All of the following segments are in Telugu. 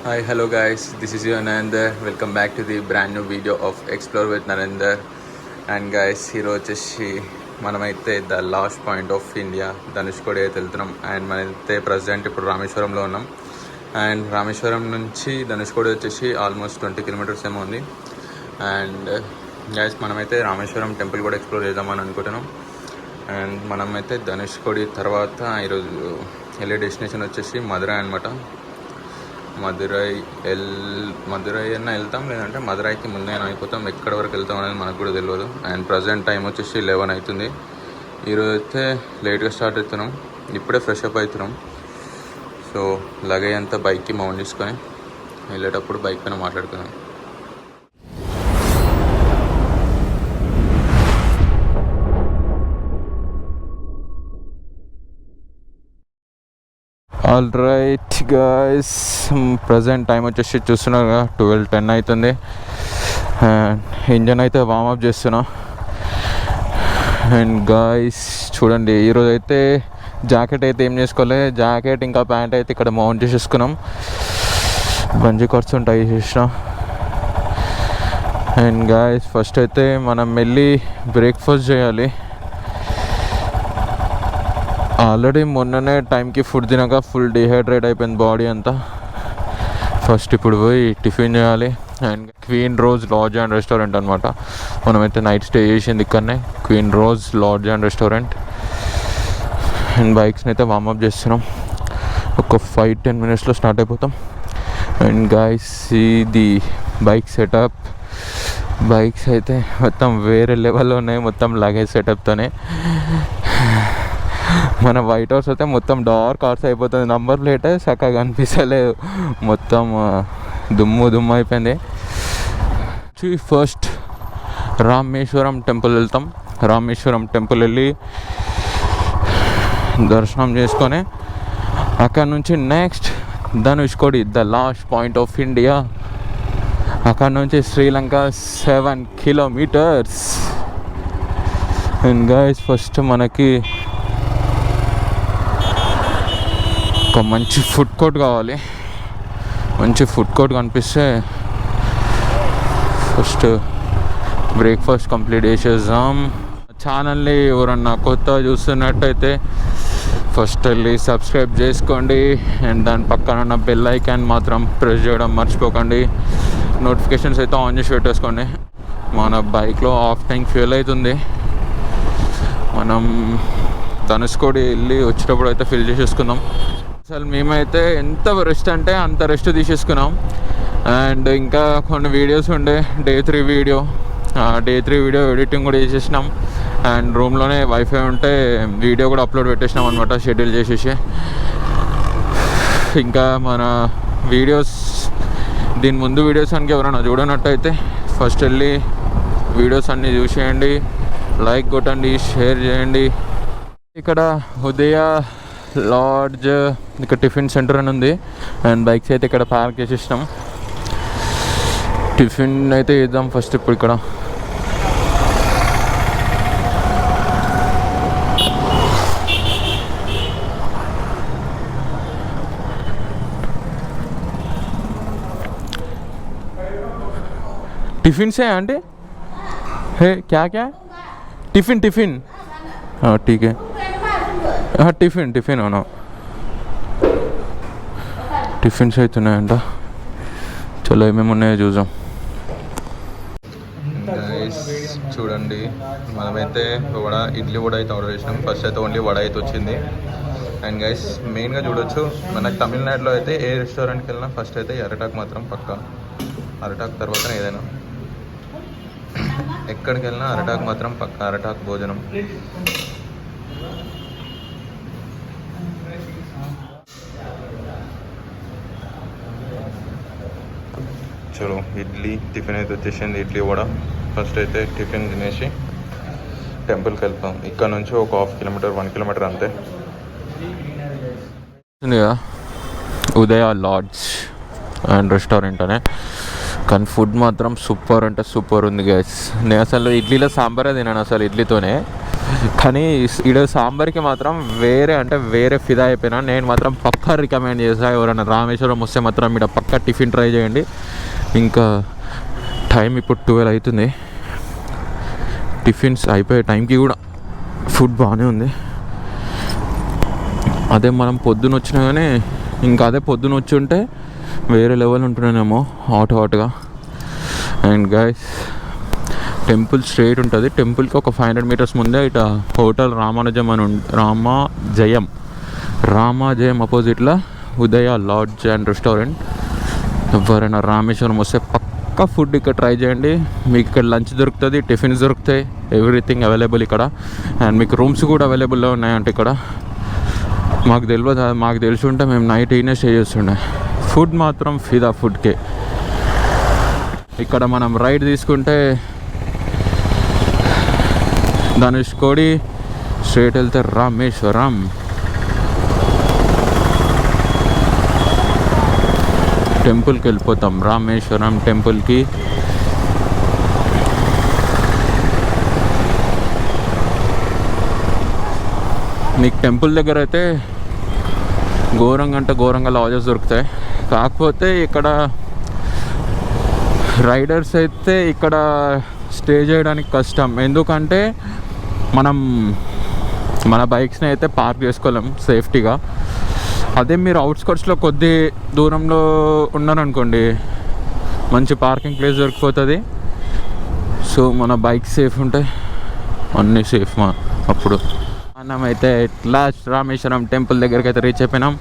Hi, hello guys. This is your Narendra. Welcome back to the brand new video of Explore with Narendra. And guys, ఈరోజు వచ్చేసి మనమైతే the last point of India Dhanushkodi అయితే వెళ్తున్నాం. అండ్ మనమైతే ప్రజెంట్ ఇప్పుడు రామేశ్వరంలో ఉన్నాం. అండ్ రామేశ్వరం నుంచి ధనుష్కోడి వచ్చేసి ఆల్మోస్ట్ 20 కిలోమీటర్స్ ఏమో ఉంది. అండ్ గైస్ మనమైతే రామేశ్వరం టెంపుల్ కూడా ఎక్స్ప్లోర్ చేద్దామని అనుకుంటున్నాం. అండ్ మనమైతే ధనుష్కోడి తర్వాత ఈరోజు వెళ్ళే డెస్టినేషన్ వచ్చేసి మధురై అనమాట. మధురై అన్న వెళ్తాం, లేదంటే మధురైకి ముందే అయిపోతాం. ఎక్కడి వరకు వెళ్తాం అనేది మనకు కూడా తెలియదు. అండ్ ప్రజెంట్ టైం వచ్చేసి 11 అవుతుంది. ఈరోజు అయితే లేట్గా స్టార్ట్ అవుతున్నాం, ఇప్పుడే ఫ్రెష్ అప్ అవుతున్నాం. సో లగేజ్ అంతా బైక్కి మౌంట్ చేసుకొని వెళ్ళేటప్పుడు బైక్ పైన మాట్లాడుకుందాం. All right guys, present time వచ్చేసి చూస్తున్నారు 12:10 అవుతుంది. ఇంజన్ అయితే వార్మప్ చేస్తున్నా. అండ్ గాయస్ చూడండి, ఈరోజు అయితే జాకెట్ అయితే ఏం చేసుకోలే. జాకెట్ ఇంకా ప్యాంట్ అయితే ఇక్కడ మౌంట్ చేసేసుకున్నాం. బంజీ కార్డ్స్ ఉంటాయి చేసిన. అండ్ గాయస్ ఫస్ట్ అయితే మనం వెళ్ళి బ్రేక్ఫాస్ట్ చేయాలి. ఆల్రెడీ మొన్ననే టైంకి ఫుడ్ తినక ఫుల్ డిహైడ్రేట్ అయిపోయింది బాడీ అంతా. ఫస్ట్ ఇప్పుడు పోయి టిఫిన్ చేయాలి. And queen rose lodge and restaurant అనమాట. మనమైతే నైట్ స్టే చేసింది ఇక్కడనే, queen rose lodge and restaurant. And బైక్స్ని అయితే వార్మప్ చేస్తున్నాం. ఒక 5-10 మినిట్స్లో స్టార్ట్ అయిపోతాం. అండ్ గైస్ ఇది బైక్ సెటప్. బైక్స్ అయితే మొత్తం వేరే లెవెల్లో ఉన్నాయి, మొత్తం లగేజ్ సెటప్తోనే. మన వైట్ హౌస్ అయితే మొత్తం డార్క్ కార్స్ అయిపోతుంది. నంబర్ ప్లేట్ చక్కగా కనిపిస్తలేదు, మొత్తం దుమ్ము అయిపోయింది. ఫస్ట్ రామేశ్వరం టెంపుల్ వెళ్తాం. రామేశ్వరం టెంపుల్ వెళ్ళి దర్శనం చేసుకొని అక్కడ నుంచి next Dhanushkodi the last point of India. అక్కడ నుంచి Sri Lanka 7 kilometres. And guys first మనకి ఒక మంచి ఫుడ్ కోర్ట్ కావాలి. మంచి ఫుడ్ కోర్ట్ కనిపిస్తే ఫస్ట్ బ్రేక్ఫాస్ట్ కంప్లీట్ చేసేద్దాం. ఛానల్ని ఎవరన్నా కొత్త చూస్తున్నట్టయితే ఫస్ట్ వెళ్ళి సబ్స్క్రైబ్ చేసుకోండి. అండ్ దాని పక్కన ఉన్న బెల్ ఐకాన్ మాత్రం ప్రెస్ చేయడం మర్చిపోకండి. నోటిఫికేషన్స్ అయితే ఆన్ చేసి పెట్టేసుకోండి. మన బైక్లో ఆఫ్ ట్యాంక్ ఫ్యూల్ అవుతుంది. మనం ధనుష్కోడి వెళ్ళి వచ్చేటప్పుడు అయితే ఫిల్ చేసేసుకుందాం. అసలు మేమైతే ఎంత రెస్ట్ అంటే అంత రెస్ట్ తీసేసుకున్నాం. అండ్ ఇంకా కొన్ని వీడియోస్ ఉండే డే 3 వీడియో ఎడిటింగ్ కూడా చేసేసినాం. అండ్ రూమ్లోనే వైఫై ఉంటే వీడియో కూడా అప్లోడ్ పెట్టేసినాం అనమాట, షెడ్యూల్ చేసేసి. ఇంకా మన వీడియోస్, దీని ముందు వీడియోస్ అనికి ఎవరైనా చూడనట్టయితే ఫస్ట్ వెళ్ళి వీడియోస్ అన్నీ చూసేయండి, లైక్ కొట్టండి, షేర్ చేయండి. ఇక్కడ ఉదయ లాడ్జ్, ఇక్కడ టిఫిన్ సెంటర్ అని ఉంది. అండ్ బైక్స్ అయితే ఇక్కడ పార్క్ చేసేసినాం. టిఫిన్ అయితే చేద్దాం ఫస్ట్. ఇప్పుడు ఇక్కడ टिफिन से है आंटी? है क्या टिफिन हाँ ठीक है. हाँ టిఫిన్ అవును, టిఫిన్స్ అవుతున్నాయంట. చలో ఏమేమి ఉన్నాయో చూద్దాం. చూడండి, మనమైతే ఇడ్లీ వడ అయితే ఆర్డర్ చేసినాం. ఫస్ట్ అయితే ఓన్లీ వడ అయితే వచ్చింది. అండ్ గైస్ మెయిన్గా చూడొచ్చు, మనకు తమిళనాడులో అయితే ఏ రెస్టారెంట్కి వెళ్ళినా ఫస్ట్ అయితే అరటాక్ మాత్రం పక్కా. అరటాక్ తర్వాత ఏదైనా ఎక్కడికి వెళ్ళినా అరటాక్ మాత్రం పక్కా. అరటాక్ భోజనం. చలో ఇడ్లీ టిఫిన్ అయితే వచ్చేసింది. ఇడ్లీ వడ. ఫస్ట్ అయితే టిఫిన్ తినేసి టెంపుల్కి వెళ్తాం. ఇక్కడ నుంచి ఒక 1 కిలోమీటర్ 1 కిలోమీటర్ అంతే. ఉదయ లాడ్జ్ అండ్ రెస్టారెంట్ అనే, కానీ ఫుడ్ మాత్రం సూపర్ అంటే సూపర్ ఉంది గైస్. నేను అసలు ఇడ్లీలో సాంబారే తినాను అసలు ఇడ్లీతోనే. కానీ ఈడ సాంబార్కి మాత్రం వేరే అంటే వేరే ఫిదా అయిపోయినా. నేను మాత్రం పక్కా రికమెండ్ చేస్తాను, ఎవరైనా రామేశ్వరం వస్తే మాత్రం ఇక్కడ పక్కా టిఫిన్ ట్రై చేయండి. ఇంకా టైం ఇప్పుడు 12 అవుతుంది, టిఫిన్స్ అయిపోయే టైంకి కూడా ఫుడ్ బాగానే ఉంది. అదే మనం పొద్దున వచ్చినా కానీ ఇంకా అదే పొద్దున వచ్చి ఉంటే వేరే లెవెల్ ఉంటున్నానేమో హాట్గా. అండ్ గైస్ టెంపుల్ స్ట్రైట్ ఉంటుంది, టెంపుల్కి ఒక 500 మీటర్స్ ముందే ఇట హోటల్ రామానుజం అని రామాజయం అపోజిట్లో ఉదయ లాడ్జ్ అండ్ రెస్టారెంట్. ఎవరైనా రామేశ్వరం వస్తే పక్కా ఫుడ్ ఇక్కడ ట్రై చేయండి. మీకు ఇక్కడ లంచ్ దొరుకుతుంది, టిఫిన్స్ దొరుకుతాయి, ఎవ్రీథింగ్ అవైలబుల్ ఇక్కడ. అండ్ మీకు రూమ్స్ కూడా అవైలబుల్లో ఉన్నాయంటే ఇక్కడ. మాకు తెలియదు, మాకు తెలిసి ఉంటే మేము నైట్ ఈయనే స్టే చేస్తుండే. ఫుడ్ మాత్రం ఫిదా ఫుడ్కే. ఇక్కడ మనం రైడ్ తీసుకుంటే ధనుష్కోడి స్ట్రేట్ వెళ్తే రామేశ్వరం. టెంపుల్కి వెళ్ళిపోతాం, రామేశ్వరం టెంపుల్కి. మీకు టెంపుల్ దగ్గర అయితే ఘోరంగా అంటే ఘోరంగా లాడ్జెస్ దొరుకుతాయి. కాకపోతే ఇక్కడ రైడర్స్ అయితే ఇక్కడ స్టే చేయడానికి కష్టం, ఎందుకంటే మనం మన బైక్స్ని అయితే పార్క్ చేసుకోలేం సేఫ్టీగా. అదే మీరు అవుట్స్కట్స్లో కొద్ది దూరంలో ఉన్నారనుకోండి, మంచి పార్కింగ్ ప్లేస్ దొరికిపోతుంది. సో మన బైక్ సేఫ్ ఉంటాయి, అన్నీ సేఫ్. అప్పుడు మనమైతే లాస్ట్ రామేశ్వరం టెంపుల్ దగ్గరికి అయితే రీచ్ అయిపోయినాం.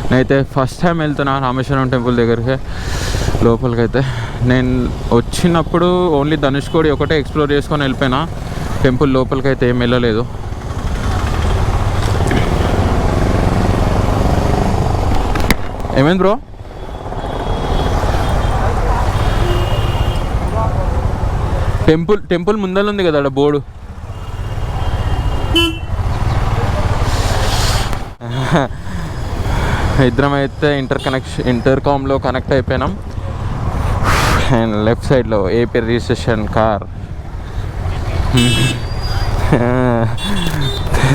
నేనైతే ఫస్ట్ టైం వెళ్తున్నా రామేశ్వరం టెంపుల్ దగ్గరికి. లోపలికైతే నేను వచ్చినప్పుడు ఓన్లీ ధనుష్కోడి ఒకటే ఎక్స్ప్లోర్ చేసుకొని వెళ్ళిపోయినా, టెంపుల్ లోపలికి అయితే ఏం వెళ్ళలేదు. ఏమైంది బ్రో? టెంపుల్ ముందర ఉంది కదా బోర్డు. ఇద్దరం అయితే ఇంటర్కామ్లో కనెక్ట్ అయిపోయినాం. అండ్ లెఫ్ట్ సైడ్లో ఏపీ రిజిస్ట్రేషన్ కార్.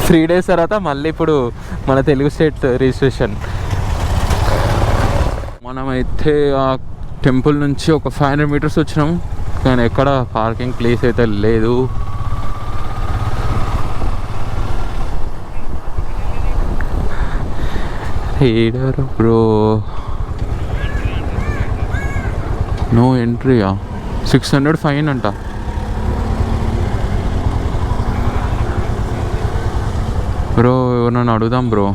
3 days తర్వాత మళ్ళీ ఇప్పుడు మన తెలుగు స్టేట్ రిజిస్ట్రేషన్. మనమైతే ఆ టెంపుల్ నుంచి ఒక 500 మీటర్స్ వచ్చినాం, కానీ ఎక్కడ పార్కింగ్ ప్లేస్ అయితే లేదు. బ్రో నో ఎంట్రీయా, 600 ఫైన్ అంట. బ్రో నన్ను అడుగుదాం బ్రో.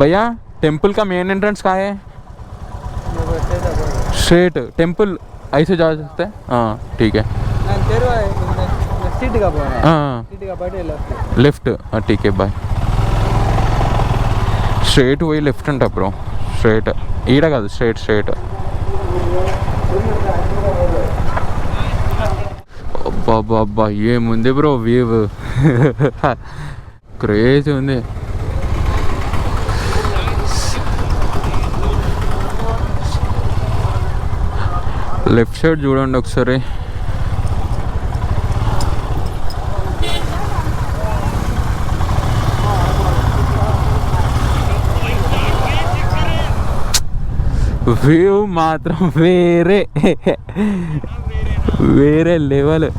भैया टेंपल का मेन एंट्रेंस कहाँ है? स्ट्रेट टेंपल ऐसे जा सकते हैं? हाँ ठीक है, हाँ लेफ्ट. ठीक है बाय. స్ట్రైట్ పోయి లెఫ్ట్ అంట బ్రో. స్ట్రైట్ ఈడ కాదు, స్ట్రైట్. అబ్బా ఏముంది బ్రో వ్యూ, క్రేజీ ఉంది. లెఫ్ట్ సైడ్ చూడండి ఒకసారి. వ్యూ మాత్రం వేరే level.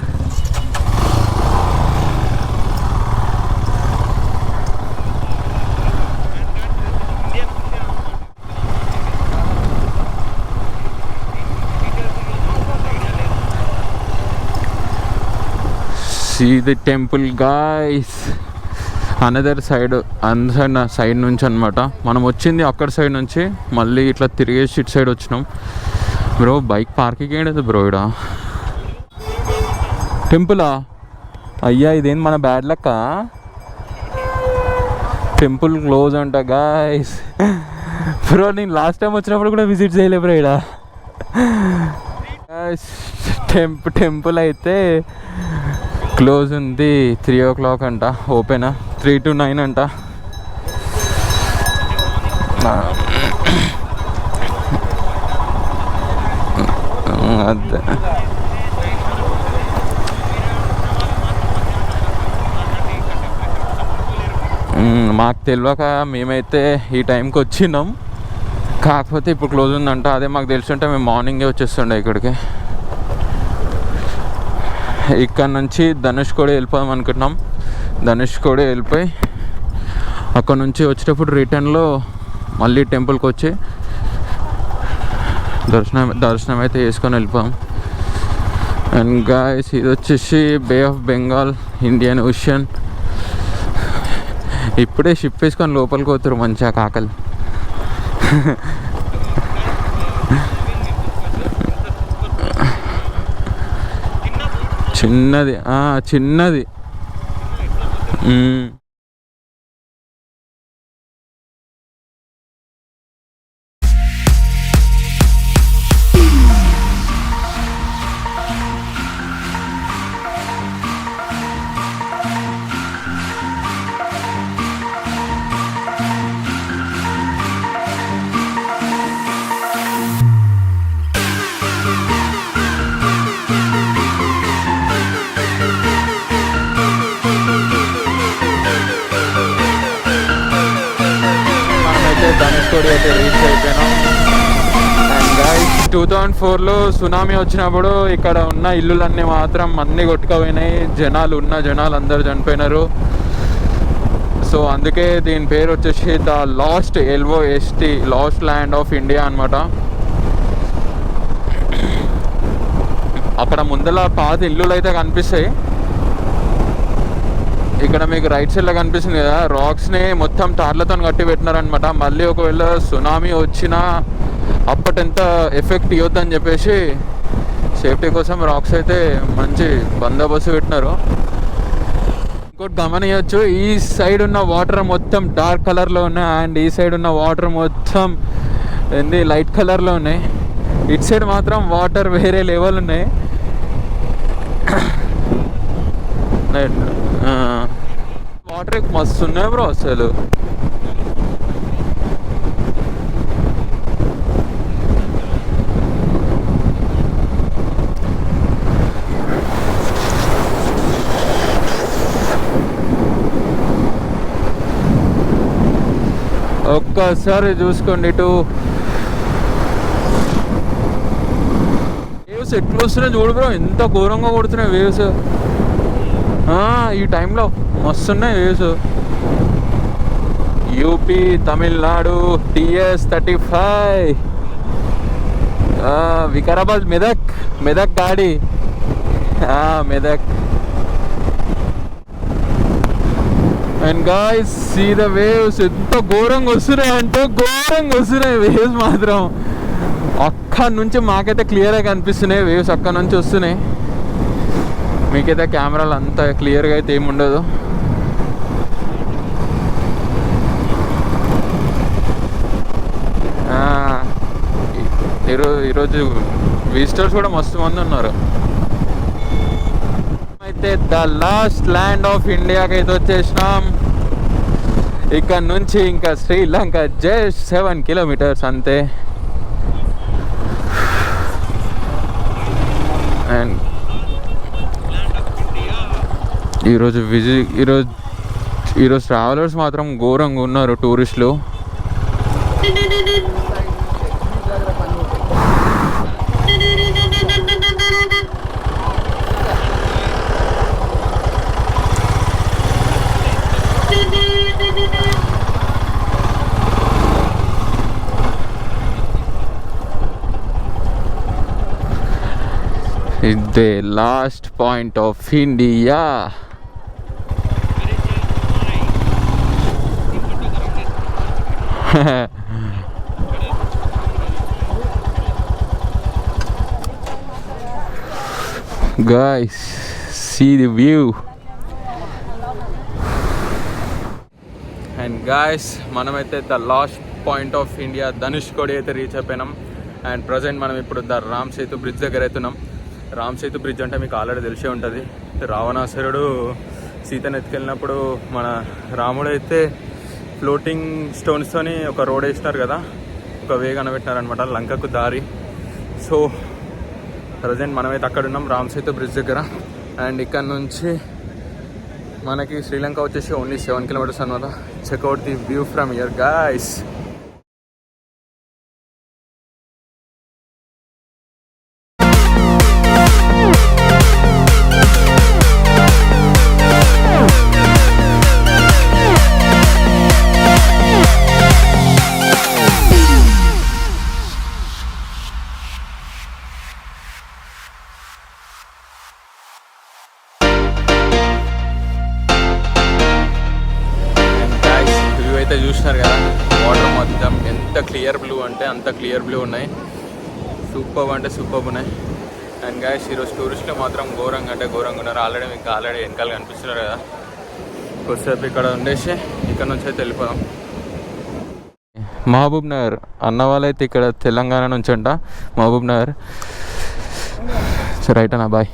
See the temple guys. Another side side నుంచి అనమాట. మనం వచ్చింది అక్కడ సైడ్ నుంచి, మళ్ళీ ఇట్లా తిరిగేసి ఇటు సైడ్ వచ్చినాం. బ్రో బైక్ పార్కింగ్ ఏంటది బ్రో ఇక్కడ? టెంపులా? అయ్యా ఇదేం మన బ్యాడ్ లెక్క. టెంపుల్ క్లోజ్ అంట గాయస్. బ్రో నేను లాస్ట్ టైం వచ్చినప్పుడు కూడా విజిట్ చేయలే బ్రో ఇక్కడ. టెంపుల్ అయితే క్లోజ్ ఉంది, 3 o'clock అంట. ఓపెనా 3 to 9 అంట. అదే మాకు తెలియక మేమైతే ఈ టైంకి వచ్చినాం, కాకపోతే ఇప్పుడు క్లోజ్ ఉందంట. అదే మాకు తెలిసి మేము మార్నింగే వచ్చేస్తుండే ఇక్కడికి. ఇక్కడ నుంచి ధనుష్కోడి వెళ్ళిపోదాం అనుకుంటున్నాం. ధనుష్కోడి వెళ్ళిపోయి అక్కడ నుంచి వచ్చేటప్పుడు రిటర్న్లో మళ్ళీ టెంపుల్కి వచ్చి దర్శనం అయితే చేసుకొని వెళ్ళిపోయాం. అండ్ గాయ్స్, ఇది వచ్చేసి బే ఆఫ్ బెంగాల్, ఇండియన్ ఓషన్. ఇప్పుడే షిప్ వేసుకొని లోపలికి పోతారు మంచిగా కాకలు. చిన్నది చిన్నది. ధనుష్కోడి అయితే రీచ్ అయిపోయినాం. అండ్ గైస్, 2004లో సునామీ వచ్చినప్పుడు ఇక్కడ ఉన్న ఇల్లులన్నీ మాత్రం అన్నీ కొట్టుకుపోయినాయి. జనాలు అందరూ చనిపోయినారు. సో అందుకే దీని పేరు వచ్చేసి the last LOST, last land of India అనమాట. అక్కడ ముందర పాత ఇల్లులు అయితే కనిపిస్తాయి. ఇక్కడ మీకు రైట్ సైడ్లో కనిపిస్తుంది కదా, రాక్స్ని మొత్తం తార్లతో కట్టి పెట్టినారనమాట. మళ్ళీ ఒకవేళ సునామీ వచ్చినా అప్పటెంత ఎఫెక్ట్ ఇవ్వద్దని చెప్పేసి సేఫ్టీ కోసం రాక్స్ అయితే మంచి బందోబస్తు పెట్టినారు. ఇంకోటి గమనించవచ్చు, ఈ సైడ్ ఉన్న వాటర్ మొత్తం డార్క్ కలర్లో ఉన్నాయి, అండ్ ఈ సైడ్ ఉన్న వాటర్ మొత్తం లైట్ కలర్లో ఉన్నాయి. ఇటు సైడ్ మాత్రం వాటర్ వేరే లెవెల్ ఉన్నాయి. వాటర్ మస్తు ఉన్నాయి బ్రో అసలు. ఒక్కసారి చూసుకోండి ఇటు వేవ్స్ ఎట్లా వస్తున్నాయి చూడు బ్రో, ఎంత ఘోరంగా కొడుతున్నాయి వేవ్స్. ఈ టైంలో మస్తున్నాయి waves. UP, Tamil Nadu, TS-35, Vikarabad, Medak గాడి, Medak. And guys, see the waves, ఎంత ఘోరంగా వస్తున్నాయి అంటే ఘోరంగా వస్తున్నాయి వేవ్స్ మాత్రం. అక్కడ నుంచి మాకైతే క్లియర్గా కనిపిస్తున్నాయి వేవ్స్, అక్కడ నుంచి వస్తున్నాయి. మీకైతే కెమెరాలు అంత క్లియర్గా అయితే ఏముండదు. ఈరోజు విజిటర్స్ కూడా మస్తు మంది ఉన్నారు. అయితే ద లాస్ట్ ల్యాండ్ ఆఫ్ ఇండియాకి అయితే వచ్చేసినాం. ఇక్కడ నుంచి ఇంకా శ్రీలంక జస్ట్ 7 కిలోమీటర్స్ అంతే. అండ్ ఈరోజు ట్రావెలర్స్ మాత్రం ఘోరంగా ఉన్నారు, టూరిస్టులు. It's the last point of India. Guys, see the view. And guys, మనమైతే the last point of India Dhanushkodi అయితే రీచ్ అయిపోయినాం. అండ్ ప్రజెంట్ మనం ఇప్పుడు ద రామ్ సేతు బ్రిడ్జ్ దగ్గర అవుతున్నాం. రామ్ సేతు బ్రిడ్జ్ అంటే మీకు ఆల్రెడీ తెలిసే ఉంటుంది. రావణాసురుడు సీతను ఎత్తుకెళ్ళినప్పుడు మన రాముడు అయితే ఫ్లోటింగ్ స్టోన్స్తోని ఒక రోడ్ వేసినారు కదా, ఒక వే కనబెట్టినారనమాట లంకకు దారి. సో ప్రజెంట్ మనమైతే అక్కడ ఉన్నాం రామ్ సేతు బ్రిడ్జ్ దగ్గర. అండ్ ఇక్కడ నుంచి మనకి శ్రీలంక వచ్చేసి ఓన్లీ 7 kilometers అనమాట. Check out the view from here guys. అయితే చూసినారు కదా, వాటర్ మొత్తం ఎంత క్లియర్ బ్లూ అంటే అంత క్లియర్ బ్లూ ఉన్నాయి. సూపర్ అంటే సూపర్ ఉన్నాయి. అండ్ గాయస్ ఈరోజు టూరిస్టులు మాత్రం ఘోరంగా అంటే ఘోరంగా ఉన్నారు. ఆల్రెడీ వెనకాల కనిపిస్తున్నారు కదా. కొద్దిసేపు ఇక్కడ ఉండేసి ఇక్కడ నుంచి అయితే వెళ్ళిపోదాం. మహబూబ్ నగర్ అన్న వాళ్ళైతే ఇక్కడ తెలంగాణ నుంచి అంట. మహబూబ్ నగర్ రైట్ అన్న, బాయ్.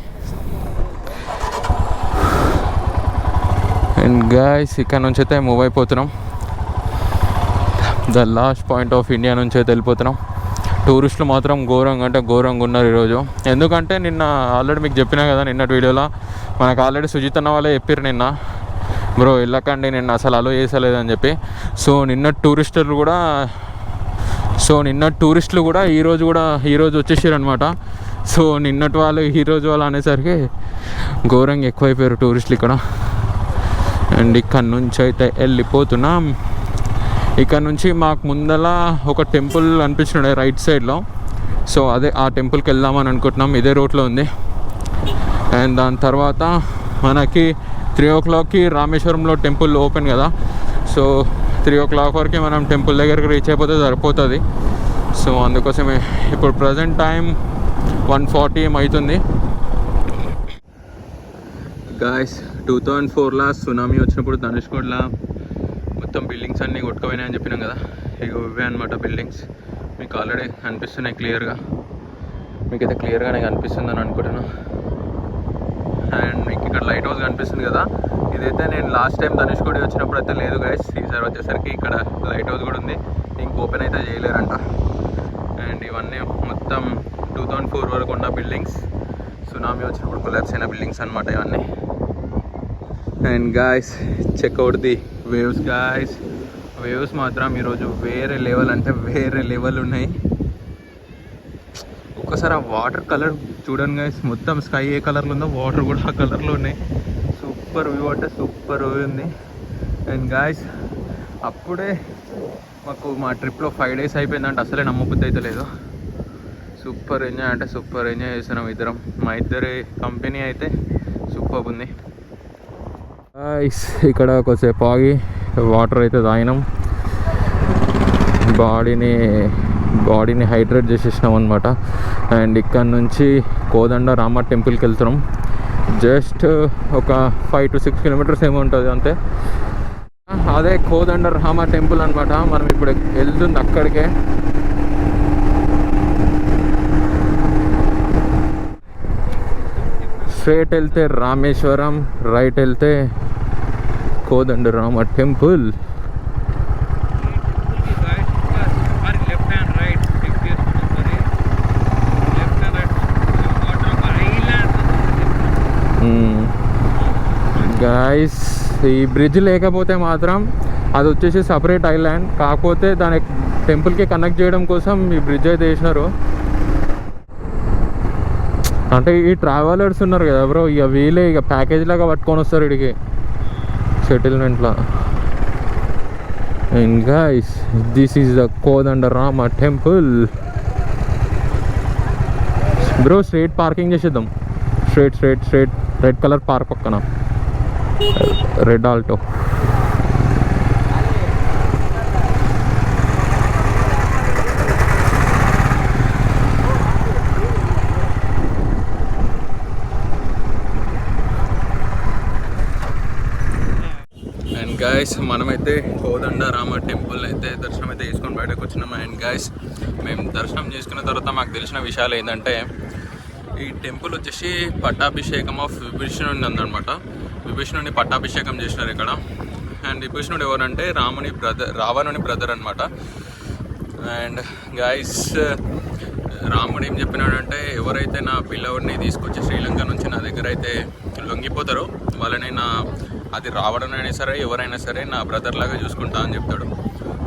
అండ్ గాయస్ ఇక్కడ నుంచి అయితే మూవ్ అయిపోతున్నాం. The last point of India నుంచి అయితే వెళ్ళిపోతున్నాం. టూరిస్టులు మాత్రం ఘోరంగా అంటే ఘోరంగా ఉన్నారు ఈరోజు. ఎందుకంటే నిన్న ఆల్రెడీ మీకు చెప్పినా కదా, నిన్నటి వీడియోలో మనకు ఆల్రెడీ సుజిత్ అన్న వాళ్ళే చెప్పారు నిన్న, బ్రో వెళ్ళకండి నిన్న అసలు అలో చేసలేదని చెప్పి. సో నిన్న టూరిస్టులు కూడా ఈరోజు వచ్చేసారు అనమాట. సో నిన్నటి వాళ్ళు ఈరోజు వాళ్ళు అనేసరికి ఘోరంగా ఎక్కువైపోయారు టూరిస్టులు ఇక్కడ. అండ్ ఇక్కడ నుంచి అయితే వెళ్ళిపోతున్నాం. ఇక్కడ నుంచి మాకు ముందల ఒక టెంపుల్ అనిపించినాడు రైట్ సైడ్లో. సో అదే ఆ టెంపుల్కి వెళ్దామని అనుకుంటున్నాం. ఇదే రోడ్లో ఉంది. అండ్ దాని తర్వాత మనకి 3 o'clockకి రామేశ్వరంలో టెంపుల్ ఓపెన్ కదా. సో 3 o'clock వరకు మనం టెంపుల్ దగ్గరికి రీచ్ అయిపోతే సరిపోతుంది. సో అందుకోసమే ఇప్పుడు ప్రజెంట్ టైం 1:40 అవుతుంది. గాయస్ 2004లో సునామీ వచ్చినప్పుడు ధనుష్కోడ్లో మొత్తం బిల్డింగ్స్ అన్నీ కొట్టుకుపోయినాయని చెప్పినాం కదా. ఇవే అనమాట బిల్డింగ్స్. మీకు ఆల్రెడీ కనిపిస్తున్నాయి క్లియర్గా. మీకైతే క్లియర్గానే కనిపిస్తుందని అనుకుంటున్నాను. అండ్ మీకు ఇక్కడ లైట్ హౌస్ కనిపిస్తుంది కదా. ఇదైతే నేను లాస్ట్ టైం ధనుష్కోడి వచ్చినప్పుడు అయితే లేదు గైస్. ఈసారి వచ్చేసరికి ఇక్కడ లైట్ హౌస్ కూడా ఉంది. ఇంక ఓపెన్ అయితే చేయలేరంట. అండ్ ఇవన్నీ మొత్తం 2004 వరకు ఉన్న బిల్డింగ్స్. సునామీ వచ్చినప్పుడు కొలాప్స్ అయిన బిల్డింగ్స్ అనమాట ఇవన్నీ. And guys check out the waves guys. Waves మాత్రం ఈరోజు వేరే లెవెల్ అంటే వేరే లెవెల్ ఉన్నాయి. ఒక్కసారి ఆ వాటర్ కలర్ చూడండి గాయస్. మొత్తం స్కై ఏ కలర్లో ఉందో వాటర్ కూడా ఆ కలర్లో ఉన్నాయి. సూపర్ వ్యూ అంటే సూపర్ వ్యూ ఉంది. అండ్ గాయస్ అప్పుడే మాకు మా ట్రిప్లో 5 days అయిపోయిందంటే అసలే నమ్మబుద్ధి అయితే లేదు. సూపర్ ఎంజాయ్ అంటే సూపర్ ఎంజాయ్ చేస్తున్నాం ఇద్దరం. మా ఇద్దరి కంపెనీ అయితే సూపర్ ఉంది. ఇక్కడ కొద్దిసేపు ఆగి వాటర్ అయితే తాగినాం. బాడీని హైడ్రేట్ చేసేసినాం అనమాట. అండ్ ఇక్కడ నుంచి కోదండ రామ టెంపుల్కి వెళ్తున్నాం. జస్ట్ ఒక 5 to 6 kilometers ఏమో ఉంటుంది అంతే. అదే కోదండ రామ టెంపుల్ అనమాట. మనం ఇప్పుడు వెళ్తుంది అక్కడికే. స్ట్రైట్ వెళ్తే రామేశ్వరం, రైట్ వెళ్తే కోదండ రామ టెంపుల్. గాయస్ ఈ బ్రిడ్జ్ లేకపోతే మాత్రం అది వచ్చేసి సపరేట్ ఐలాండ్. కాకపోతే దాని టెంపుల్కి కనెక్ట్ చేయడం కోసం ఈ బ్రిడ్జ్ అయితే వేసినారు. అంటే ఈ ట్రావెలర్స్ ఉన్నారు కదా బ్రో, ఇక వీలే ఇక ప్యాకేజ్ లాగా పట్టుకొని వస్తారు ఇడికి సెటిల్మెంట్లో. And guys this is the Kodanda Rama temple. Bro straight parking చేసేద్దాం. స్ట్రైట్ రెడ్ కలర్ పార్క్ పక్కన రెడ్ ఆల్టో. అండ్ గాయస్ మనమైతే కోదండ రామ టెంపుల్ అయితే దర్శనం అయితే చేసుకొని బయటకు వచ్చినాం. అండ్ గాయస్ మేము దర్శనం చేసుకున్న తర్వాత మాకు తెలిసిన విషయాలు ఏంటంటే, ఈ టెంపుల్ వచ్చేసి పట్టాభిషేకం ఆఫ్ విభీషణుని ఉందన్నమాట. విభీషణుని పట్టాభిషేకం చేసినారు ఇక్కడ. అండ్ విభీషణుడు ఎవరంటే రావణుని బ్రదర్ అనమాట. అండ్ గాయస్ రాముడు ఏం చెప్పినాడంటే, ఎవరైతే నా పిల్లవాడిని తీసుకొచ్చి శ్రీలంక నుంచి నా దగ్గర అయితే లొంగిపోతారో వాళ్ళని నా అది రావడమైనా సరే ఎవరైనా సరే నా బ్రదర్ లాగా చూసుకుంటా అని చెప్తాడు.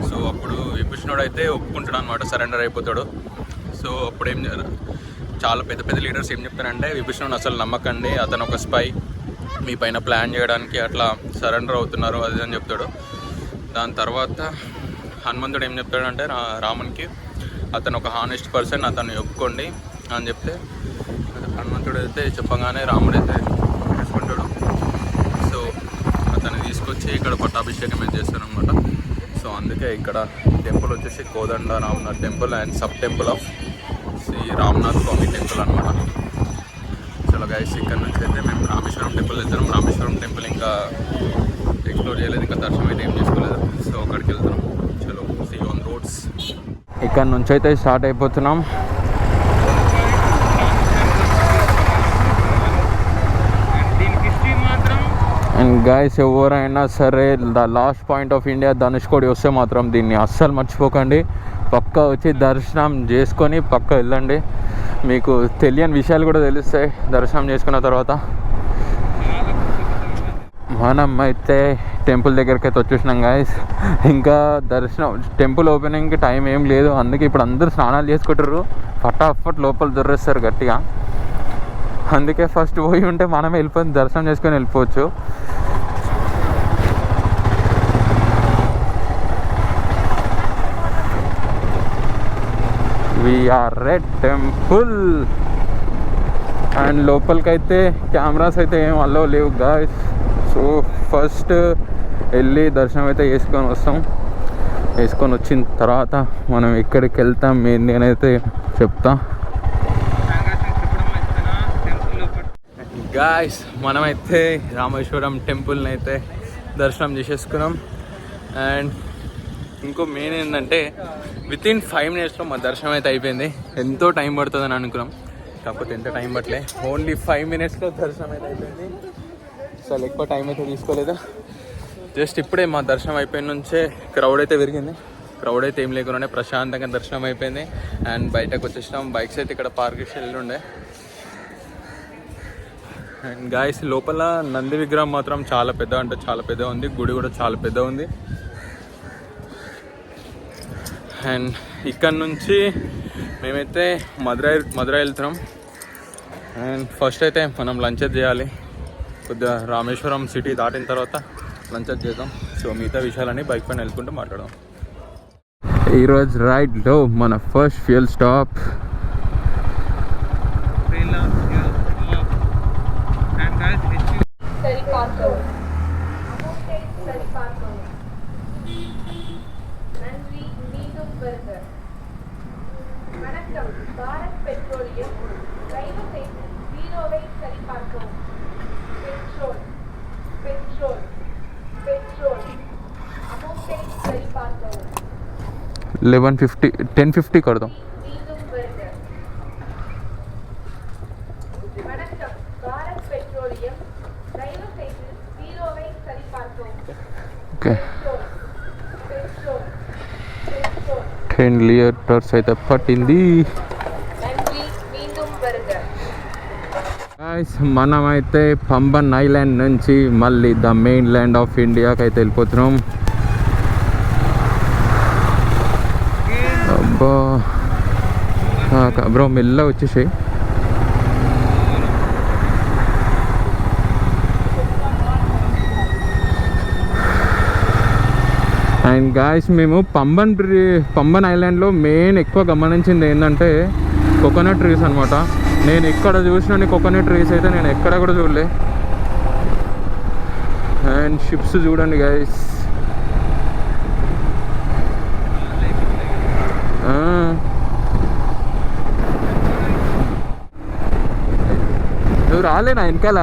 సో అప్పుడు విభీషణుడు అయితే ఒప్పుకుంటాడు అనమాట, సరెండర్ అయిపోతాడు. సో అప్పుడు చాలా పెద్ద పెద్ద లీడర్స్ ఏం చెప్తారంటే, విభీషణుడు అసలు నమ్మకండి, అతను ఒక స్పై, మీ పైన ప్లాన్ చేయడానికి అట్లా సరెండర్ అవుతున్నారు అది అని చెప్తాడు. దాని తర్వాత హనుమంతుడు ఏం చెప్తాడంటే రామునికి, అతను ఒక హానెస్ట్ పర్సన్, అతన్ని ఒప్పుకోండి అని చెప్తే హనుమంతుడు అయితే చెప్పగానే రాముడైతే చేసుకుంటాడు. సో అతన్ని తీసుకొచ్చి ఇక్కడ పట్టాభిషేకం ఏం చేస్తారనమాట. సో అందుకే ఇక్కడ టెంపుల్ వచ్చేసి Kodanda Ramanath temple and sub temple of Shri Ramanath Swamy temple అనమాట. చలో గైస్, ఇక్కడ నుంచి అయితే మేము రామేశ్వరం టెంపుల్ వెళ్తున్నాం. రామేశ్వరం టెంపుల్ ఇంకా ఎక్స్ప్లోర్ చేయలేదు, ఇంకా దర్శనం అయితే ఏం చేసుకోలేదు. సో అక్కడికి వెళ్తున్నాం. చలో సీ ఆన్ రోడ్స్. ఇక్కడ నుంచి అయితే స్టార్ట్ అయిపోతున్నాం. అండ్ గైస్, ఎవరైనా సరే the last point of India Dhanushkodi వస్తే మాత్రం దీన్ని అస్సలు మర్చిపోకండి. పక్కా వచ్చి దర్శనం చేసుకొని పక్కా వెళ్ళండి. మీకు తెలియని విషయాలు కూడా తెలుస్తాయి దర్శనం చేసుకున్న తర్వాత. మనం అయితే టెంపుల్ దగ్గరికి అయితే వచ్చేసినాం గైస్. ఇంకా దర్శనం టెంపుల్ ఓపెనింగ్కి టైం ఏం లేదు, అందుకే ఇప్పుడు అందరూ స్నానాలు చేసుకుంటారు, ఫటాఫట్ లోపల దొర్రేస్తారు గట్టిగా. అందుకే ఫస్ట్ పోయి ఉంటే మనమే వెళ్ళిపోయి దర్శనం చేసుకొని వెళ్ళిపోవచ్చు. We are at temple. అండ్ లోపలికైతే కెమెరాస్ అయితే ఏం అలో లేవు గాయ్స్. సో ఫస్ట్ వెళ్ళి దర్శనం అయితే చేసుకొని వస్తాం. వేసుకొని వచ్చిన తర్వాత మనం ఎక్కడికి వెళ్తాం ఏంటి అని అయితే చెప్తా. గాయ్స్, మనమైతే రామేశ్వరం టెంపుల్ని అయితే దర్శనం చేసేసుకున్నాం. అండ్ ఇంకో మెయిన్ ఏంటంటే వితిన్ 5 minutesలో మా దర్శనం అయితే అయిపోయింది. ఎంతో టైం పడుతుందని అనుకున్నాం, కాకపోతే ఎంత టైం పట్టలే, ఓన్లీ 5 minutesలో దర్శనం అయితే అయిపోయింది. అసలు ఎక్కువ టైం అయితే తీసుకోలేదు. జస్ట్ ఇప్పుడే మా దర్శనం అయిపోయిన నుంచే క్రౌడ్ అయితే పెరిగింది. క్రౌడ్ అయితే ఏం లేకుండానే ప్రశాంతంగా దర్శనం అయిపోయింది. అండ్ బయటకు వచ్చేసినాం. బైక్స్ అయితే ఇక్కడ పార్క్ చేసి వెళ్ళుండే. అండ్ గాయస్, లోపల నంది విగ్రహం మాత్రం చాలా పెద్ద, అంటే చాలా పెద్ద ఉంది. గుడి కూడా చాలా పెద్ద ఉంది. అండ్ ఇక్కడ నుంచి మేమైతే మధురై వెళ్తున్నాం. అండ్ ఫస్ట్ అయితే మనం లంచ్ చేయాలి. కొద్దిగా రామేశ్వరం సిటీ దాటిన తర్వాత లంచ్ చేద్దాం. సో మిగతా విషయాలని బైక్ పైన వెళ్ళుకుంటూ మాట్లాడదాం. ఈరోజు రైడ్లో మన ఫస్ట్ ఫ్యూయల్ స్టాప్ $10.50 कर दो. ఓకే, 10 లీటర్స్ అయితే పట్టింది. గాయ్స్, మనమైతే పంబన్ ఐలాండ్ నుంచి మళ్ళీ ద మెయిన్ ల్యాండ్ ఆఫ్ ఇండియాకి అయితే వెళ్ళిపోతున్నాం. అబ్బా బ్రో, మెల్ల వచ్చేసాయి. అండ్ గాయస్, మేము పంబన్ ఐలాండ్లో మెయిన్ ఎక్కువ గమనించింది ఏంటంటే కోకోనట్ ట్రీస్ అనమాట. నేను ఎక్కడ చూసిన కోకోనట్ ట్రీస్ అయితే నేను ఎక్కడ కూడా చూడలే. అండ్ షిప్స్ చూడండి గాయస్. నువ్వు రాలేనా వెనకాల?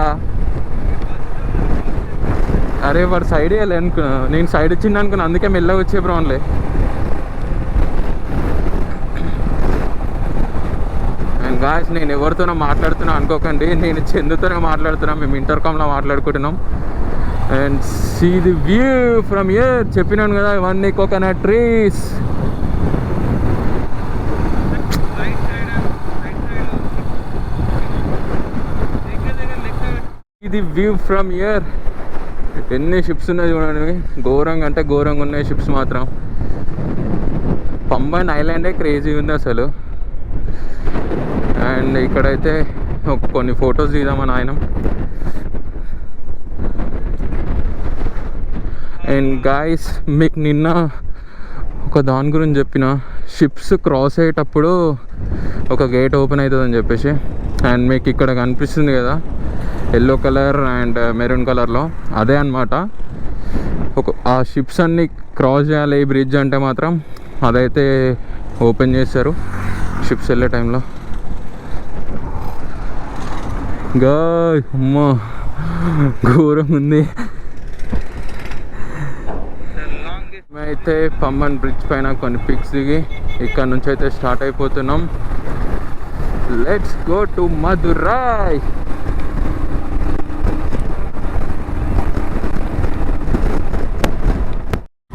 అరే వాడు సైడ్ వేయాలి అనుకున్నా, నేను సైడ్ ఇచ్చింది అనుకున్నా, అందుకే మెల్లగా వచ్చే బ్రౌన్లే. అండ్ గాయస్, నేను ఎవరితోనో మాట్లాడుతున్నా అనుకోకండి, నేను చందుతోనే మాట్లాడుతున్నా. మేము ఇంటర్కామ్లో మాట్లాడుకుంటున్నాం. And see the view from here. చెప్పినాను కదా, ఇవన్నీ కోకోనట్ ట్రీస్. ఇది వ్యూ ఫ్రమ్ హియర్. ఎన్ని షిప్స్ ఉన్నాయి చూడండి, ఘోరంగా అంటే ఘోరంగా ఉన్నాయి షిప్స్ మాత్రం. పంబన్ ఐలాండే క్రేజీ ఉంది అసలు. అండ్ ఇక్కడైతే కొన్ని ఫొటోస్ తీద్దామని ఆయన. అండ్ గాయస్, మీకు నిన్న ఒక దాని గురించి చెప్పిన, షిప్స్ క్రాస్ అయ్యేటప్పుడు ఒక గేట్ ఓపెన్ అవుతుందని చెప్పేసి. అండ్ మీకు ఇక్కడ కనిపిస్తుంది కదా ఎల్లో కలర్ అండ్ మెరూన్ కలర్లో, అదే అనమాట. ఆ షిప్స్ అన్నీ క్రాస్ చేయాలి ఈ బ్రిడ్జ్ అంటే మాత్రం అదైతే ఓపెన్ చేశారు షిప్స్ వెళ్ళే టైంలో. అమ్మా ఘోరం ఉంది. మేమైతే పంబన్ బ్రిడ్జ్ పైన కొన్ని పిక్స్ దిగి ఇక్కడ నుంచి అయితే స్టార్ట్ అయిపోతున్నాం. Let's go to Madurai.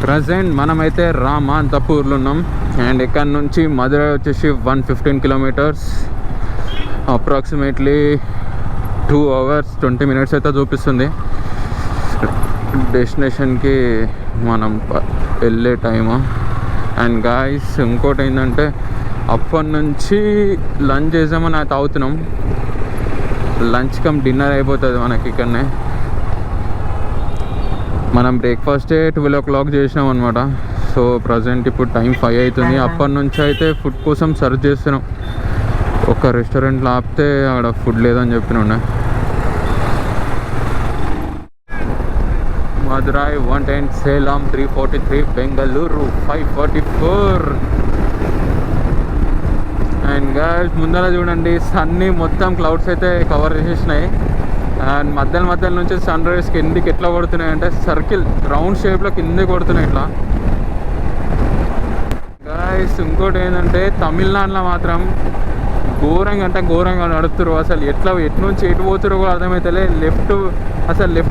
Present మనమైతే రామాంతపూర్లో ఉన్నాం. అండ్ ఇక్కడ నుంచి మదురై వచ్చేసి 115 కిలోమీటర్స్, అప్రాక్సిమేట్లీ 2 hours 20 minutes అయితే చూపిస్తుంది డెస్టినేషన్కి మనం వెళ్ళే టైము. అండ్ గాయస్, ఇంకోటి ఏంటంటే అప్పటి నుంచి లంచ్ చేసామని అయితే అవుతున్నాం. లంచ్ కమ్ డిన్నర్ అయిపోతుంది మనకి ఇక్కడనే. మనం బ్రేక్ఫాస్టే 12 o'clock చేసినాం అనమాట. సో ప్రజెంట్ ఇప్పుడు టైం 5 అవుతుంది. అప్పటి నుంచి అయితే ఫుడ్ కోసం సర్చ్ చేస్తున్నాం. ఒక రెస్టారెంట్లో ఆపితే అక్కడ ఫుడ్ లేదని చెప్పిన. మదురై 110, సేలం 343, బెంగళూరు 544. అండ్ గాయ్స్, ముందర చూడండి సన్ని మొత్తం క్లౌడ్స్ అయితే కవర్ చేసేసినాయి. అండ్ మధ్యలో నుంచి సన్ రైజ్ కిందికి ఎట్లా కొడుతున్నాయి అంటే సర్కిల్ రౌండ్ షేప్లో కిందికి కొడుతున్నాయి ఇట్లా. గాయ్స్, ఇంకోటి ఏంటంటే తమిళనాడులో మాత్రం ఘోరంగా అంటే ఘోరంగా నడుపుతారు. అసలు ఎటు నుంచి ఎటు పోతారో కూడా అర్థమవుతలే. లెఫ్ట్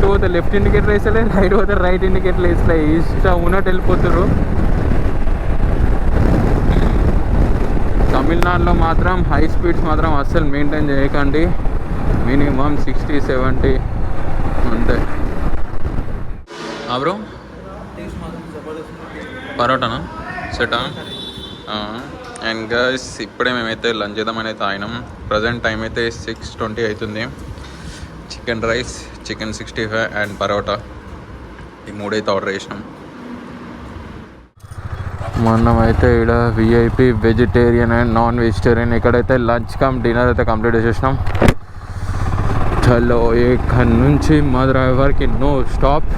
పోతే లెఫ్ట్ ఇండికేటర్ వేస్తలే, రైట్ పోతే రైట్ ఇండికేటర్ వేస్తలే, ఇష్టం ఉన్నట్టు వెళ్ళిపోతారు. తమిళనాడులో మాత్రం హై స్పీడ్స్ మాత్రం అస్సలు మెయింటైన్ చేయకండి. మినిమం 60-70 అంతే. బ్రో పరోటానా సెటా? అండ్ గైస్, ఇప్పుడే మేమైతే లంచ్ చేద్దామని అయితే ఆయనం. ప్రజెంట్ టైం అయితే 6:20 అవుతుంది. Chicken rice, chicken 65 and parotta, ఈ మూడైతే ఆర్డర్ చేసినాం. మనమైతే ఇక్కడ VIP vegetarian and non vegetarian ఇక్కడైతే లంచ్ కమ్ డిన్నర్ అయితే కంప్లీట్ చేసేసినాం. చలో, ఇక్కడి నుంచి మదురై వరకు నో స్టాప్.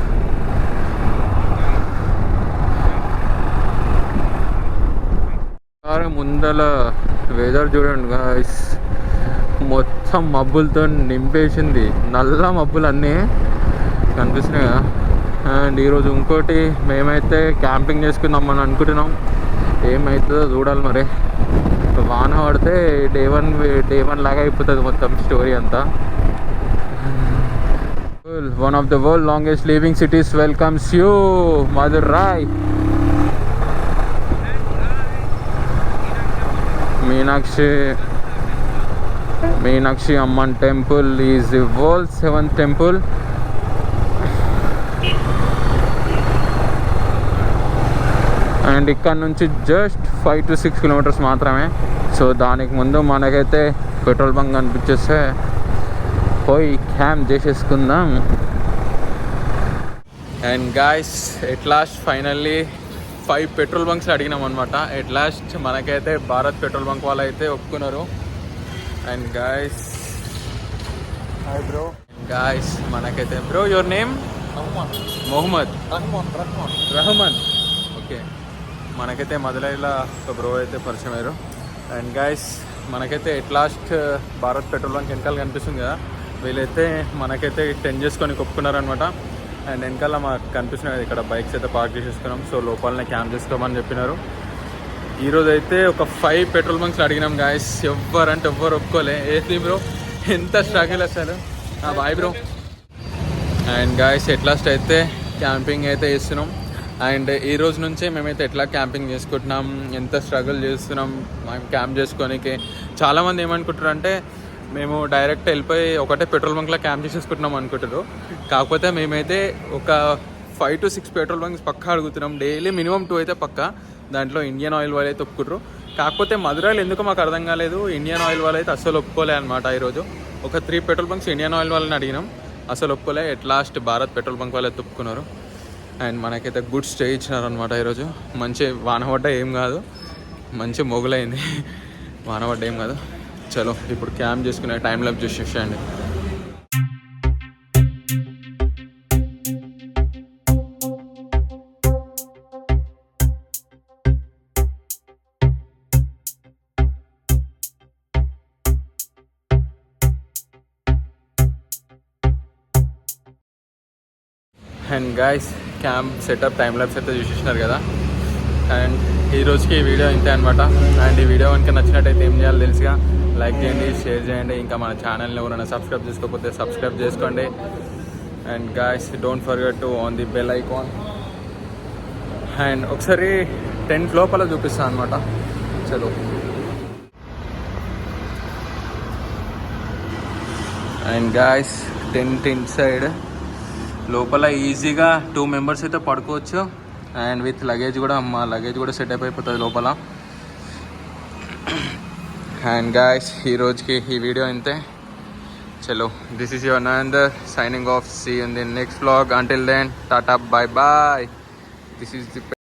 ముందల వెదర్ చూడండి గాయ్స్, మొత్తం మబ్బులతో నింపేసింది. నల్ల మబ్బులు అన్నీ కనిపిస్తున్నాయి కదా. అండ్ ఈరోజు ఇంకోటి మేమైతే క్యాంపింగ్ చేసుకుందామని అనుకుంటున్నాం. ఏమవుతుందో చూడాలి మరి. వాన పడితే డే వన్ లాగా అయిపోతుంది మొత్తం స్టోరీ అంతా. One of the world longest living cities welcomes you, Madurai. Meenakshi Amman temple is the world's 7th temple. And ఇక్కడ నుంచి జస్ట్ 5 to 6 kilometers మాత్రమే. సో దానికి ముందు మనకైతే పెట్రోల్ బంక్ కనిపించేస్తే పోయి క్యాంప్ చేసేసుకుందాం. And guys, at last finally 5 petrol bunks అడిగినాం అనమాట. ఎట్ లాస్ట్ మనకైతే భారత్ పెట్రోల్ బంక్ వాళ్ళు అయితే ఒప్పుకున్నారు. And guys, hi bro. Guys, మనకైతే bro, your name? Mohammed Rahman. Okay, మనకైతే మదురైలో ఒక బ్రో అయితే పరిచయం అయ్యారు. అండ్ గాయస్, మనకైతే at last Bharat petrol bunk వెనకాల కనిపిస్తుంది కదా, వీళ్ళైతే మనకైతే 10 చేసుకొని ఒప్పుకున్నారనమాట. అండ్ వెనకాల మాకు కనిపిస్తున్నాయి ఇక్కడ బైక్స్ అయితే పార్క్ చేసేసుకున్నాం. సో లోపలనే క్యాంప్ చేసుకోమని చెప్పినారు. ఈరోజు అయితే ఒక 5 పెట్రోల్ బంక్స్ అడిగినాం గాయస్. ఎవ్వరు ఒప్పుకోలే. ఏది బ్రో, ఎంత స్ట్రగుల్ అసలు. Bye bro. And guys, at last అయితే క్యాంపింగ్ అయితే చేస్తున్నాం. అండ్ ఈ రోజు నుంచే మేమైతే ఎట్లా క్యాంపింగ్ చేసుకుంటున్నాం, ఎంత స్ట్రగుల్ చేస్తున్నాం మేము క్యాంప్ చేసుకోనికి. చాలామంది ఏమనుకుంటారు అంటే మేము డైరెక్ట్ వెళ్ళిపోయి ఒకటే పెట్రోల్ బంక్లో క్యాంప్ చేసేసుకుంటున్నాం అనుకుంటారు. కాకపోతే మేమైతే ఒక 5 to 6 పెట్రోల్ బంక్స్ పక్కా అడుగుతున్నాం. డైలీ మినిమం 2 అయితే పక్కా. దాంట్లో ఇండియన్ ఆయిల్ వాళ్ళు అయితే ఒప్పుకుంటారు. కాకపోతే మధురైలో ఎందుకు మాకు అర్థం కాలేదు, ఇండియన్ ఆయిల్ వాళ్ళు అయితే అస్సలు ఒప్పుకోలే అనమాట. ఈరోజు ఒక 3 పెట్రోల్ బంక్స్ ఇండియన్ ఆయిల్ వాళ్ళని అడిగినాం, అసలు ఒప్పుకోలే. At last Bharat petrol bunk వాళ్ళే ఒప్పుకున్నారు. అండ్ మనకైతే గుడ్ స్టే ఇచ్చినారు అనమాట. ఈరోజు మంచి వాన పడ్డ ఏం కాదు, మంచి మొగులైంది. వాన పడ్డ ఏం కాదు. చలో ఇప్పుడు క్యాంప్ చేసుకునే టైం ల్యాప్స్ చూసేయండి. And guys camp setup time lapse అయితే చూసేసినారు కదా. అండ్ ఈ రోజుకి ఈ వీడియో ఇంతే అనమాట. అండ్ ఈ వీడియో కనుక నచ్చినట్టయితే ఏం చేయాలో తెలుసుగా, లైక్ చేయండి, షేర్ చేయండి. ఇంకా మన ఛానల్ని ఎవరైనా సబ్స్క్రైబ్ చేసుకోకపోతే సబ్స్క్రైబ్ చేసుకోండి. And guys don't forget to on the bell icon. And ఒకసారి టెంట్ లోపల చూపిస్తాను అనమాట. చలో అండ్ గాయస్ టెంట్ ఇన్సైడ్ లోపల ఈజీగా 2 మెంబర్స్ అయితే పడుకోవచ్చు. అండ్ విత్ లగేజ్ కూడా, మా లగేజ్ కూడా సెటప్ అయిపోతుంది లోపల. అండ్ గాయస్ ఈ రోజుకి ఈ వీడియో ఇంతే. చలో this is your Narender signing off. See you in the next vlog. Until then, tata, bye bye. This is the